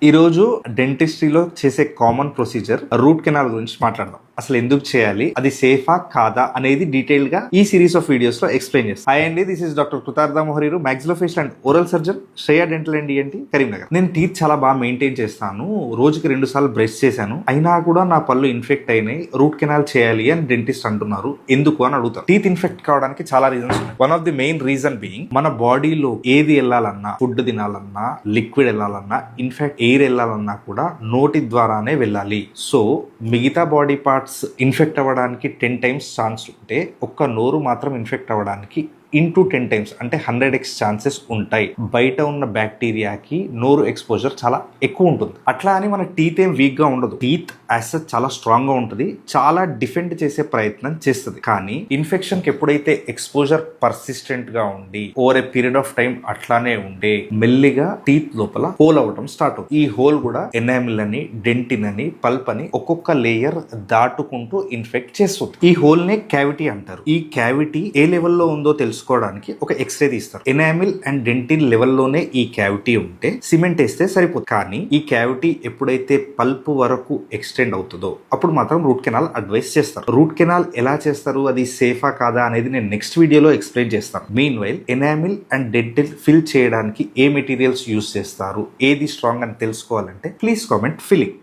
ఈ రోజు డెంటిస్ట్రీలో చేసే కామన్ ప్రొసీజర్ రూట్ కెనాల్ గురించి మాట్లాడదాం. అసలు ఎందుకు చేయాలి, అది సేఫా కాదా అనేది డీటెయిల్ గా ఈ సిరీస్ ఆఫ్ వీడియోస్ లో ఎక్స్ప్లెయిన్ చేస్తాను. హాయ్ అండి, this is doctor Krutartha Moharir, maxillofacial and oral surgeon, Shreya dental and ENT, Karimnagar. నేను టీత్ చాలా బాగా మెయింటైన్ చేస్తాను. రోజుకి 2 సార్లు బ్రష్ చేశాను, అయినా కూడా నా పళ్ళు ఇన్ఫెక్ట్ అయినాయి, రూట్ కెనాల్ చేయాలి అని డెంటిస్ట్ అంటున్నారు, ఎందుకు అని అడుగుతారు. టీత్ ఇన్ఫెక్ట్ కావడానికి చాలా రీజన్స్ ఉన్నాయి. One of the main reason being, మన బాడీలో ఏది వెళ్ళాలన్నా, ఫుడ్ తినాలన్నా, లిక్విడ్ వెళ్ళాలన్నా, ఇన్ఫాక్ట్ ఎయిర్ వెళ్ళాలన్నా కూడా నోటి ద్వారానే వెళ్ళాలి. సో మిగతా బాడీ పార్ట్స్ ఇన్ఫెక్ట్ అవ్వడానికి 10 times ఛాన్స్ ఉంటే ఒక్క నోరు మాత్రం ఇన్ఫెక్ట్ అవ్వడానికి ఇంటూ 10 times అంటే 100x ఛాన్సెస్ ఉంటాయి. బయట ఉన్న బ్యాక్టీరియాకి నోరు ఎక్స్పోజర్ చాలా ఎక్కువ ఉంటుంది. అట్లా అని మన టీత్ ఏం వీక్ గా ఉండదు. టీత్ యాజ్ చాలా స్ట్రాంగ్ గా ఉంటుంది, చాలా డిఫెండ్ చేసే ప్రయత్నం చేస్తుంది. కానీ ఇన్ఫెక్షన్ కి ఎప్పుడైతే ఎక్స్పోజర్ పర్సిస్టెంట్ గా ఉండి over a period of time అట్లానే ఉండే మెల్లిగా టీత్ లోపల హోల్ అవ్వడం స్టార్ట్ అవుతుంది. ఈ హోల్ కూడా ఎనామిల్ అని, డెంటిన్ అని, పల్ప్ అని ఒక్కొక్క లేయర్ దాటుకుంటూ ఇన్ఫెక్ట్ చేస్తుంది. ఈ హోల్ నే క్యావిటీ అంటారు. ఈ క్యావిటీ ఏ లెవెల్లో ఉందో తెలుసుకోవడానికి ఒక ఎక్స్రే తీస్తారు. ఎనామిల్ అండ్ డెంటిన్ లెవెల్లోనే ఈ క్యావిటీ ఉంటే సిమెంట్ వేస్తే సరిపోతుంది. కానీ ఈ క్యావిటీ ఎప్పుడైతే పల్ప్ వరకు ఎక్స్టెండ్ అవుతుందో అప్పుడు మాత్రం రూట్ కెనాల్ అడ్వైస్ చేస్తారు. రూట్ కెనాల్ ఎలా చేస్తారు, అది సేఫా కాదా అనేది నేను నెక్స్ట్ వీడియోలో ఎక్స్ప్లెయిన్ చేస్తాను. Meanwhile enamel and dentin fill చేయడానికి ఏ మెటీరియల్స్ యూస్ చేస్తారు, ఏది స్ట్రాంగ్ అని తెలుసుకోవాలంటే ప్లీజ్ కామెంట్ ఫిలింగ్.